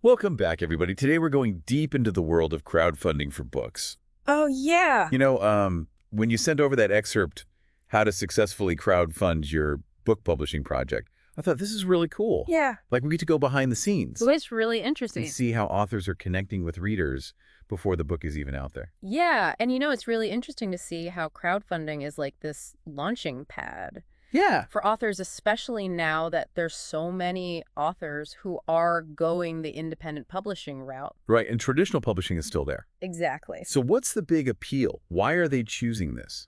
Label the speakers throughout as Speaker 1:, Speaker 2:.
Speaker 1: Welcome back, everybody. Today we're going deep into the world of crowdfunding for books.
Speaker 2: Oh, yeah.
Speaker 1: When you sent over that excerpt, How to Successfully Crowdfund Your Book Publishing Project, I thought this is really cool.
Speaker 2: Yeah.
Speaker 1: Like we get to go behind the scenes
Speaker 2: Well, it's really interesting.
Speaker 1: and see how authors are connecting with readers before the book is even out there.
Speaker 2: Yeah. And it's really interesting to see how crowdfunding is like this launching pad
Speaker 1: Yeah.
Speaker 2: for authors, especially now that there's so many authors who are going the independent publishing route.
Speaker 1: Right, and traditional publishing is still there.
Speaker 2: Exactly.
Speaker 1: So what's the big appeal? Why are they choosing this?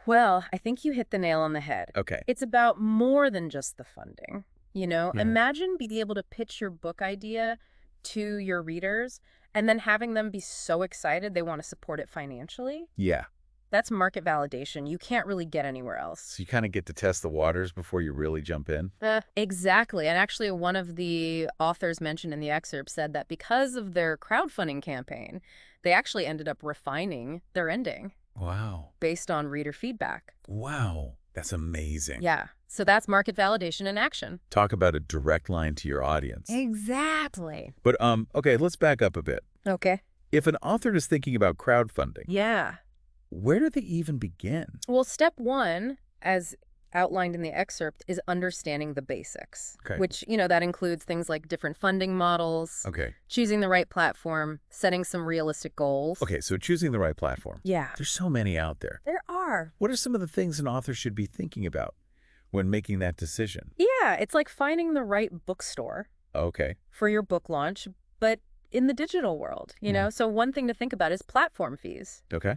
Speaker 2: Well, I think you hit the nail on the head.
Speaker 1: Okay.
Speaker 2: It's about more than just the funding.
Speaker 1: Yeah.
Speaker 2: Imagine being able to pitch your book idea to your readers and then having them be so excited they want to support it financially.
Speaker 1: Yeah.
Speaker 2: That's market validation. You can't really get anywhere else.
Speaker 1: So you kind of get to test the waters before you really jump in?
Speaker 2: Exactly. And actually, one of the authors mentioned in the excerpt said that because of their crowdfunding campaign, they actually ended up refining their ending.
Speaker 1: Wow.
Speaker 2: Based on reader feedback.
Speaker 1: Wow. That's amazing.
Speaker 2: Yeah. So that's market validation in action.
Speaker 1: Talk about a direct line to your audience.
Speaker 2: Exactly.
Speaker 1: But, okay, let's back up a bit.
Speaker 2: Okay.
Speaker 1: If an author is thinking about crowdfunding,
Speaker 2: Yeah.
Speaker 1: where do they even begin?
Speaker 2: Well, step one, as outlined in the excerpt, is understanding the basics.
Speaker 1: Okay.
Speaker 2: Which, that includes things like different funding models,
Speaker 1: Okay.
Speaker 2: choosing the right platform, setting some realistic goals.
Speaker 1: Okay, so choosing the right platform.
Speaker 2: Yeah.
Speaker 1: There's so many out there.
Speaker 2: There are.
Speaker 1: What are some of the things an author should be thinking about when making that decision?
Speaker 2: Yeah, it's like finding the right bookstore
Speaker 1: Okay.
Speaker 2: for your book launch, but in the digital world, So one thing to think about is platform fees.
Speaker 1: Okay.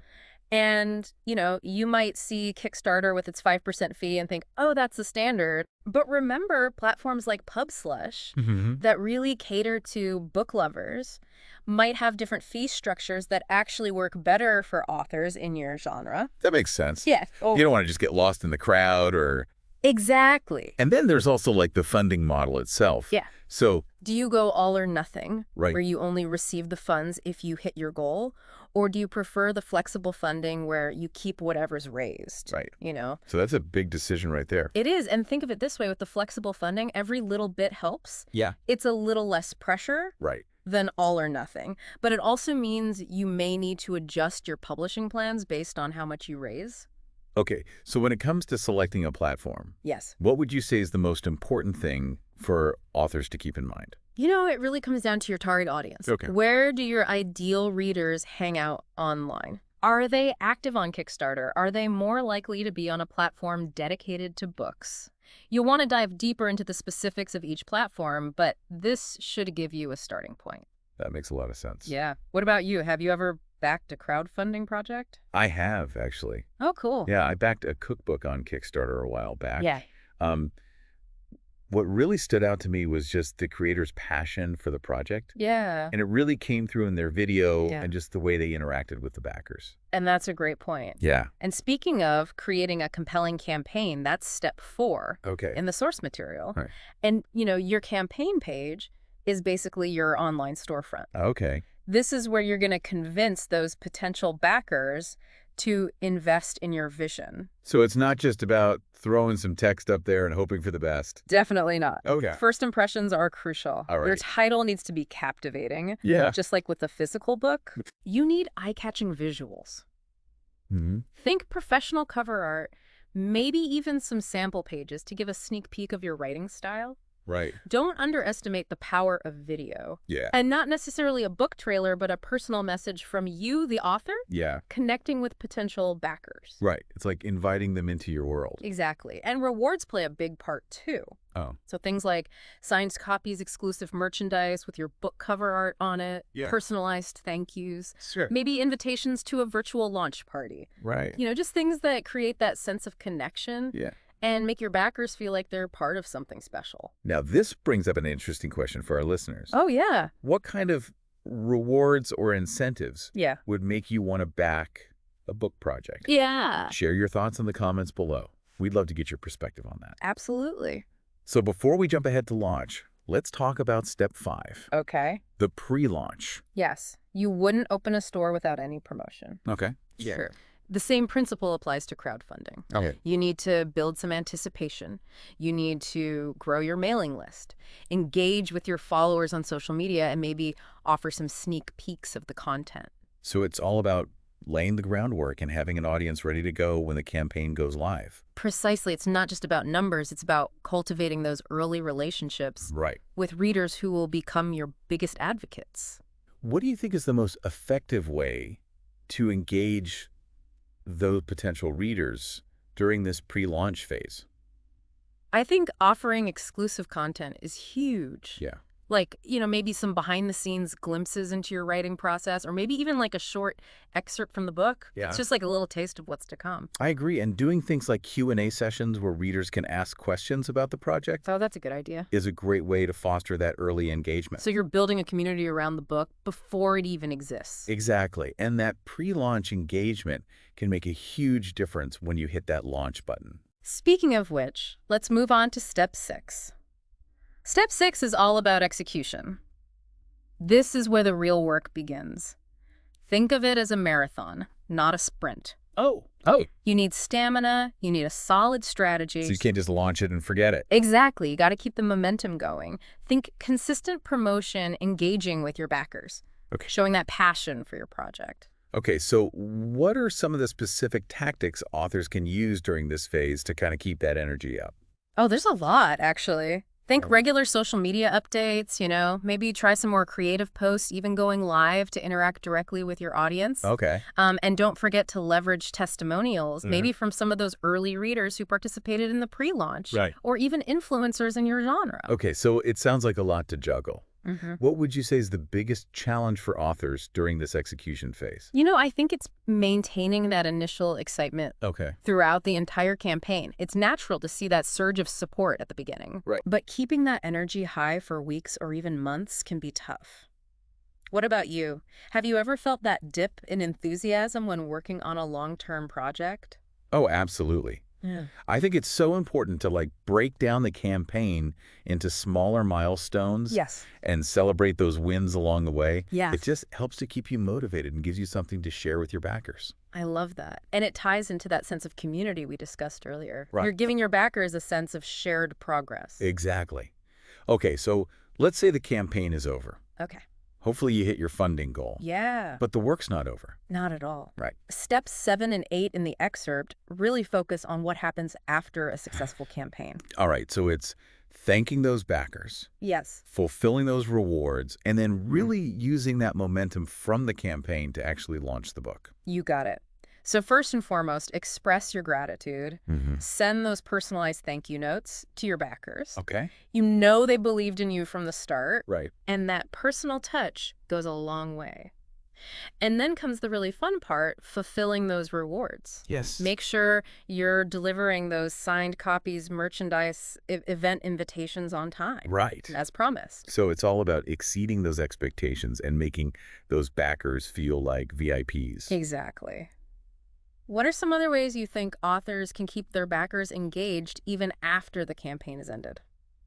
Speaker 2: And, you might see Kickstarter with its 5% fee and think, oh, that's the standard. But remember, platforms like PubSlush
Speaker 1: Mm-hmm.
Speaker 2: that really cater to book lovers might have different fee structures that actually work better for authors in your genre.
Speaker 1: That makes sense.
Speaker 2: Yeah. Oh,
Speaker 1: You don't want to just get lost in the crowd or...
Speaker 2: exactly.
Speaker 1: And then there's also like the funding model itself.
Speaker 2: Yeah.
Speaker 1: So...
Speaker 2: Do you go all or nothing,
Speaker 1: Right.
Speaker 2: where you only receive the funds if you hit your goal? Or do you prefer the flexible funding where you keep whatever's raised?
Speaker 1: Right.
Speaker 2: So
Speaker 1: that's a big decision right there.
Speaker 2: it is. And think of it this way. With the flexible funding, every little bit helps.
Speaker 1: Yeah.
Speaker 2: It's a little less pressure
Speaker 1: Right.
Speaker 2: than all or nothing. But it also means you may need to adjust your publishing plans based on how much you raise.
Speaker 1: Okay, so when it comes to selecting a platform,
Speaker 2: Yes.
Speaker 1: what would you say is the most important thing for authors to keep in mind?
Speaker 2: It really comes down to your target audience.
Speaker 1: Okay.
Speaker 2: Where do your ideal readers hang out online? Are they active on Kickstarter? Are they more likely to be on a platform dedicated to books? You'll want to dive deeper into the specifics of each platform, but this should give you a starting point.
Speaker 1: That makes a lot of sense.
Speaker 2: Yeah. What about you? Have you ever backed a crowdfunding project?
Speaker 1: I have, actually.
Speaker 2: Oh, cool.
Speaker 1: Yeah, I backed a cookbook on Kickstarter a while back.
Speaker 2: Yeah.
Speaker 1: What really stood out to me was just the creator's passion for the project.
Speaker 2: Yeah.
Speaker 1: And it really came through in their video
Speaker 2: Yeah.
Speaker 1: and just the way they interacted with the backers.
Speaker 2: And that's a great point.
Speaker 1: Yeah.
Speaker 2: And speaking of creating a compelling campaign, that's step 4
Speaker 1: Okay.
Speaker 2: in the source material.
Speaker 1: Right.
Speaker 2: And, your campaign page is basically your online storefront.
Speaker 1: Okay.
Speaker 2: This is where you're going to convince those potential backers to invest in your vision.
Speaker 1: So it's not just about throwing some text up there and hoping for the best.
Speaker 2: Definitely not.
Speaker 1: Okay.
Speaker 2: First impressions are crucial.
Speaker 1: All right.
Speaker 2: Your title needs to be captivating.
Speaker 1: Yeah.
Speaker 2: Just like with a physical book, you need eye-catching visuals.
Speaker 1: Mm-hmm.
Speaker 2: Think professional cover art, maybe even some sample pages to give a sneak peek of your writing style.
Speaker 1: Right.
Speaker 2: Don't underestimate the power of video.
Speaker 1: Yeah.
Speaker 2: And not necessarily a book trailer, but a personal message from you, the author,
Speaker 1: Yeah.
Speaker 2: connecting with potential backers.
Speaker 1: Right. It's like inviting them into your world.
Speaker 2: Exactly. And rewards play a big part, too.
Speaker 1: Oh.
Speaker 2: So things like signed copies, exclusive merchandise with your book cover art on it,
Speaker 1: Yeah.
Speaker 2: personalized thank yous,
Speaker 1: Sure.
Speaker 2: maybe invitations to a virtual launch party.
Speaker 1: Right.
Speaker 2: Just things that create that sense of connection.
Speaker 1: Yeah.
Speaker 2: And make your backers feel like they're part of something special.
Speaker 1: Now, this brings up an interesting question for our listeners.
Speaker 2: Oh, yeah.
Speaker 1: What kind of rewards or incentives
Speaker 2: Yeah.
Speaker 1: would make you want to back a book project?
Speaker 2: Yeah.
Speaker 1: Share your thoughts in the comments below. We'd love to get your perspective on that.
Speaker 2: Absolutely.
Speaker 1: So before we jump ahead to launch, let's talk about step 5,
Speaker 2: Okay.
Speaker 1: the pre-launch.
Speaker 2: Yes. You wouldn't open a store without any promotion.
Speaker 1: Okay.
Speaker 2: Sure. The same principle applies to crowdfunding.
Speaker 1: Okay.
Speaker 2: You need to build some anticipation. You need to grow your mailing list, engage with your followers on social media, and maybe offer some sneak peeks of the content.
Speaker 1: So it's all about laying the groundwork and having an audience ready to go when the campaign goes live.
Speaker 2: Precisely. It's not just about numbers. It's about cultivating those early relationships
Speaker 1: Right.
Speaker 2: with readers who will become your biggest advocates.
Speaker 1: What do you think is the most effective way to engage those potential readers during this pre-launch phase?
Speaker 2: I think offering exclusive content is huge.
Speaker 1: Yeah.
Speaker 2: Like, maybe some behind-the-scenes glimpses into your writing process, or maybe even like a short excerpt from the book.
Speaker 1: Yeah.
Speaker 2: It's just like a little taste of what's to come.
Speaker 1: I agree. And doing things like Q&A sessions where readers can ask questions about the project
Speaker 2: So that's a good idea.
Speaker 1: is a great way to foster that early engagement.
Speaker 2: So you're building a community around the book before it even exists.
Speaker 1: Exactly. And that pre-launch engagement can make a huge difference when you hit that launch button.
Speaker 2: Speaking of which, let's move on to step 6. Step 6 is all about execution. This is where the real work begins. Think of it as a marathon, not a sprint.
Speaker 1: Oh.
Speaker 2: You need stamina, you need a solid strategy.
Speaker 1: So you can't just launch it and forget it.
Speaker 2: Exactly. You got to keep the momentum going. Think consistent promotion, engaging with your backers.
Speaker 1: Okay.
Speaker 2: Showing that passion for your project.
Speaker 1: Okay, so what are some of the specific tactics authors can use during this phase to kind of keep that energy up?
Speaker 2: Oh, there's a lot, actually. Think regular social media updates, maybe try some more creative posts, even going live to interact directly with your audience.
Speaker 1: Okay.
Speaker 2: And don't forget to leverage testimonials, maybe from some of those early readers who participated in the pre-launch.
Speaker 1: Right.
Speaker 2: Or even influencers in your genre.
Speaker 1: Okay, so it sounds like a lot to juggle.
Speaker 2: Mm-hmm.
Speaker 1: What would you say is the biggest challenge for authors during this execution phase?
Speaker 2: I think it's maintaining that initial excitement
Speaker 1: Okay.
Speaker 2: throughout the entire campaign. It's natural to see that surge of support at the beginning.
Speaker 1: Right.
Speaker 2: But keeping that energy high for weeks or even months can be tough. What about you? Have you ever felt that dip in enthusiasm when working on a long-term project?
Speaker 1: Oh, absolutely.
Speaker 2: Yeah.
Speaker 1: I think it's so important to break down the campaign into smaller milestones.
Speaker 2: Yes.
Speaker 1: And celebrate those wins along the way.
Speaker 2: Yes.
Speaker 1: It just helps to keep you motivated and gives you something to share with your backers.
Speaker 2: I love that. And it ties into that sense of community we discussed earlier.
Speaker 1: Right.
Speaker 2: You're giving your backers a sense of shared progress.
Speaker 1: Exactly. Okay, so let's say the campaign is over.
Speaker 2: Okay.
Speaker 1: Hopefully you hit your funding goal.
Speaker 2: Yeah.
Speaker 1: But the work's not over.
Speaker 2: Not at all.
Speaker 1: Right.
Speaker 2: Steps 7 and 8 in the excerpt really focus on what happens after a successful campaign.
Speaker 1: All right, so it's thanking those backers,
Speaker 2: Yes.
Speaker 1: fulfilling those rewards, and then really using that momentum from the campaign to actually launch the book.
Speaker 2: You got it. So first and foremost, express your gratitude. Send those personalized thank you notes to your backers.
Speaker 1: Okay.
Speaker 2: They believed in you from the start.
Speaker 1: Right.
Speaker 2: And that personal touch goes a long way. And then comes the really fun part, fulfilling those rewards.
Speaker 1: Yes.
Speaker 2: Make sure you're delivering those signed copies, merchandise, event invitations on time.
Speaker 1: Right.
Speaker 2: As promised.
Speaker 1: So it's all about exceeding those expectations and making those backers feel like VIPs.
Speaker 2: Exactly. What are some other ways you think authors can keep their backers engaged even after the campaign is ended?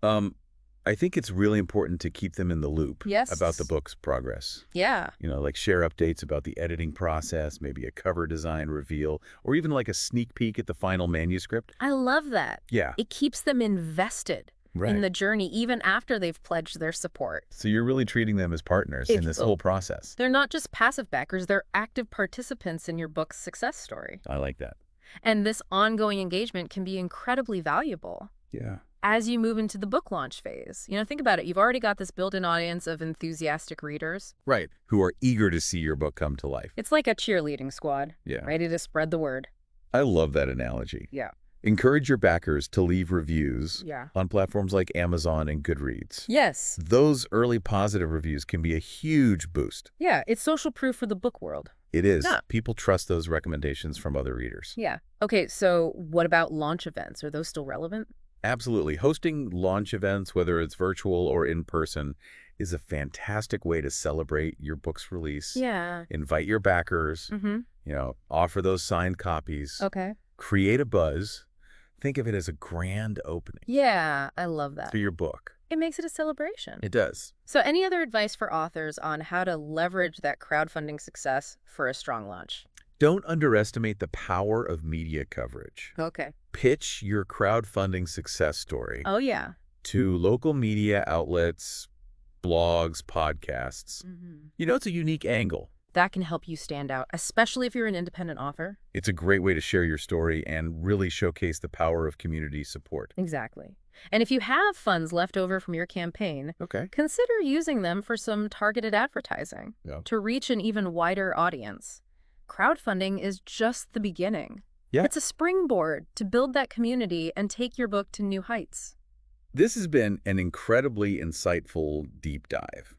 Speaker 1: I think it's really important to keep them in the loop
Speaker 2: Yes.
Speaker 1: about the book's progress.
Speaker 2: Yeah.
Speaker 1: Share updates about the editing process, maybe a cover design reveal, or even a sneak peek at the final manuscript.
Speaker 2: I love that.
Speaker 1: Yeah.
Speaker 2: It keeps them invested
Speaker 1: Right.
Speaker 2: in the journey even after they've pledged their support.
Speaker 1: So you're really treating them as partners in this whole process.
Speaker 2: They're not just passive backers, they're active participants in your book's success story.
Speaker 1: I like that.
Speaker 2: And this ongoing engagement can be incredibly valuable
Speaker 1: Yeah.
Speaker 2: as you move into the book launch phase. Think about it. You've already got this built-in audience of enthusiastic readers.
Speaker 1: Right. Who are eager to see your book come to life.
Speaker 2: It's like a cheerleading squad,
Speaker 1: Yeah.
Speaker 2: ready to spread the word.
Speaker 1: I love that analogy.
Speaker 2: Yeah.
Speaker 1: Encourage your backers to leave reviews
Speaker 2: Yeah.
Speaker 1: on platforms like Amazon and Goodreads.
Speaker 2: Yes.
Speaker 1: Those early positive reviews can be a huge boost.
Speaker 2: Yeah, it's social proof for the book world.
Speaker 1: It is.
Speaker 2: Yeah.
Speaker 1: People trust those recommendations from other readers.
Speaker 2: Yeah. Okay, so what about launch events? Are those still relevant?
Speaker 1: Absolutely. Hosting launch events, whether it's virtual or in person, is a fantastic way to celebrate your book's release.
Speaker 2: Yeah.
Speaker 1: Invite your backers,
Speaker 2: Mm-hmm.
Speaker 1: offer those signed copies,
Speaker 2: Okay.
Speaker 1: create a buzz. Think of it as a grand opening
Speaker 2: Yeah, I love that.
Speaker 1: to your book.
Speaker 2: It makes it a celebration.
Speaker 1: It does.
Speaker 2: So any other advice for authors on how to leverage that crowdfunding success for a strong launch?
Speaker 1: Don't underestimate the power of media coverage.
Speaker 2: Okay.
Speaker 1: Pitch your crowdfunding success story
Speaker 2: Oh, yeah.
Speaker 1: to local media outlets, blogs, podcasts. It's a unique angle.
Speaker 2: That can help you stand out, especially if you're an independent author.
Speaker 1: It's a great way to share your story and really showcase the power of community support.
Speaker 2: Exactly. And if you have funds left over from your campaign,
Speaker 1: Okay.
Speaker 2: consider using them for some targeted advertising
Speaker 1: Yeah.
Speaker 2: to reach an even wider audience. Crowdfunding is just the beginning.
Speaker 1: Yeah.
Speaker 2: It's a springboard to build that community and take your book to new heights.
Speaker 1: This has been an incredibly insightful deep dive.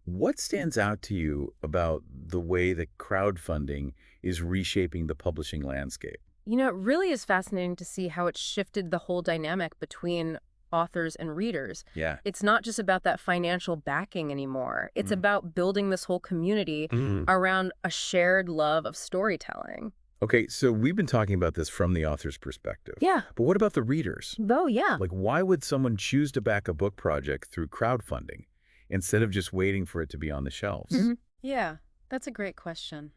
Speaker 1: What stands out to you about the way that crowdfunding is reshaping the publishing landscape?
Speaker 2: It really is fascinating to see how it's shifted the whole dynamic between authors and readers.
Speaker 1: Yeah.
Speaker 2: It's not just about that financial backing anymore. It's about building this whole community around a shared love of storytelling.
Speaker 1: Okay, so we've been talking about this from the author's perspective.
Speaker 2: Yeah.
Speaker 1: But what about the readers?
Speaker 2: Oh, yeah.
Speaker 1: Like, why would someone choose to back a book project through crowdfunding instead of just waiting for it to be on the shelves?
Speaker 2: Yeah, that's a great question.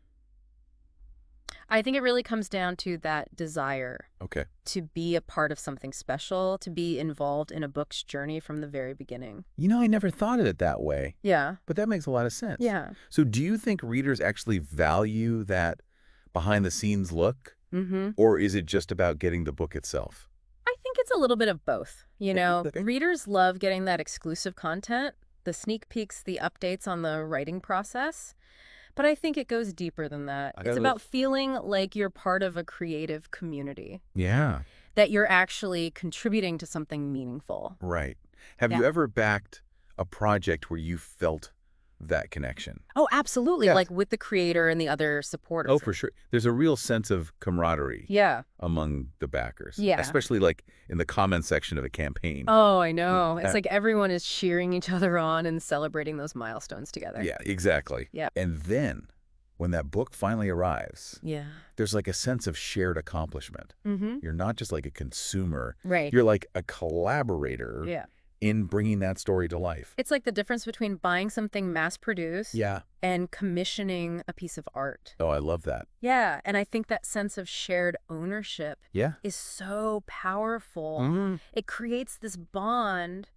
Speaker 2: I think it really comes down to that desire
Speaker 1: Okay.
Speaker 2: to be a part of something special, to be involved in a book's journey from the very beginning.
Speaker 1: I never thought of it that way,
Speaker 2: Yeah.
Speaker 1: but that makes a lot of sense.
Speaker 2: Yeah.
Speaker 1: So do you think readers actually value that behind-the-scenes look, or is it just about getting the book itself?
Speaker 2: I think it's a little bit of both.
Speaker 1: Okay.
Speaker 2: Readers love getting that exclusive content, the sneak peeks, the updates on the writing process. But I think it goes deeper than that. It's about feeling like you're part of a creative community,
Speaker 1: Yeah,
Speaker 2: that you're actually contributing to something meaningful.
Speaker 1: right. Have you ever backed a project where you felt that connection?
Speaker 2: Oh, absolutely.
Speaker 1: Yeah.
Speaker 2: Like with the creator and the other supporters.
Speaker 1: Oh, for sure. There's a real sense of camaraderie
Speaker 2: Yeah.
Speaker 1: among the backers.
Speaker 2: Yeah.
Speaker 1: Especially like in the comment section of a campaign.
Speaker 2: Oh, I know. It's
Speaker 1: Yeah.
Speaker 2: like everyone is cheering each other on and celebrating those milestones together.
Speaker 1: Yeah, exactly.
Speaker 2: Yeah.
Speaker 1: And then when that book finally arrives,
Speaker 2: Yeah.
Speaker 1: there's like a sense of shared accomplishment. You're not just like a consumer.
Speaker 2: Right.
Speaker 1: You're like a collaborator
Speaker 2: Yeah.
Speaker 1: in bringing that story to life.
Speaker 2: It's like the difference between buying something mass-produced
Speaker 1: Yeah.
Speaker 2: and commissioning a piece of art.
Speaker 1: Oh, I love that.
Speaker 2: Yeah, and I think that sense of shared ownership
Speaker 1: Yeah.
Speaker 2: is so powerful. It creates this bond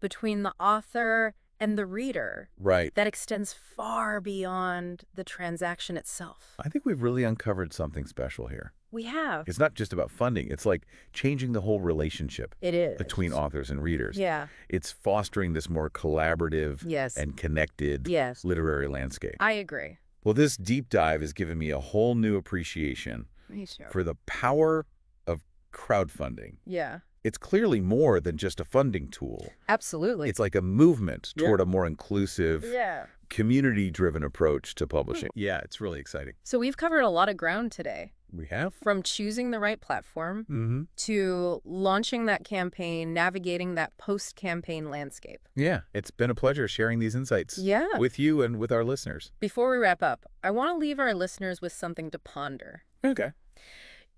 Speaker 2: between the author and the reader
Speaker 1: Right.
Speaker 2: that extends far beyond the transaction itself.
Speaker 1: I think we've really uncovered something special here.
Speaker 2: We have.
Speaker 1: It's not just about funding. It's like changing the whole relationship
Speaker 2: It is.
Speaker 1: between authors and readers.
Speaker 2: Yeah.
Speaker 1: It's fostering this more collaborative
Speaker 2: Yes.
Speaker 1: and connected
Speaker 2: Yes.
Speaker 1: literary landscape.
Speaker 2: I agree.
Speaker 1: Well, this deep dive has given me a whole new appreciation
Speaker 2: Me too.
Speaker 1: for the power of crowdfunding.
Speaker 2: Yeah.
Speaker 1: It's clearly more than just a funding tool.
Speaker 2: Absolutely.
Speaker 1: It's like a movement
Speaker 2: Yeah.
Speaker 1: toward a more inclusive,
Speaker 2: Yeah.
Speaker 1: community-driven approach to publishing. Yeah, it's really exciting.
Speaker 2: So we've covered a lot of ground today.
Speaker 1: We have?
Speaker 2: From choosing the right platform to launching that campaign, navigating that post-campaign landscape.
Speaker 1: Yeah, it's been a pleasure sharing these insights
Speaker 2: Yeah.
Speaker 1: with you and with our listeners.
Speaker 2: Before we wrap up, I want to leave our listeners with something to ponder.
Speaker 1: Okay.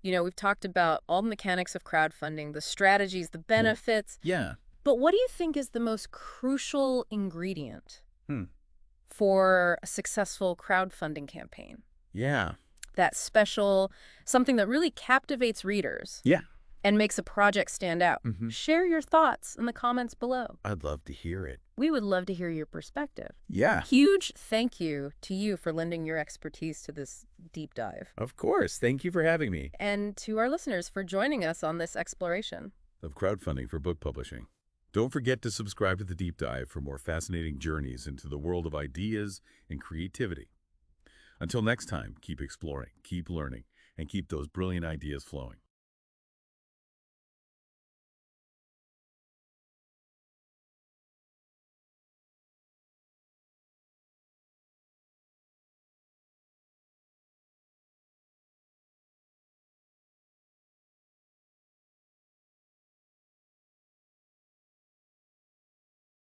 Speaker 2: We've talked about all the mechanics of crowdfunding, the strategies, the benefits.
Speaker 1: Yeah.
Speaker 2: But what do you think is the most crucial ingredient
Speaker 1: Hmm.
Speaker 2: for a successful crowdfunding campaign?
Speaker 1: Yeah.
Speaker 2: That special, something that really captivates readers.
Speaker 1: Yeah.
Speaker 2: And makes a project stand out. Share your thoughts in the comments below.
Speaker 1: I'd love to hear it.
Speaker 2: We would love to hear your perspective.
Speaker 1: Yeah.
Speaker 2: Huge thank you to you for lending your expertise to this deep dive.
Speaker 1: Of course. Thank you for having me.
Speaker 2: And to our listeners for joining us on this exploration
Speaker 1: Of crowdfunding for book publishing. Don't forget to subscribe to The Deep Dive for more fascinating journeys into the world of ideas and creativity. Until next time, keep exploring, keep learning, and keep those brilliant ideas flowing.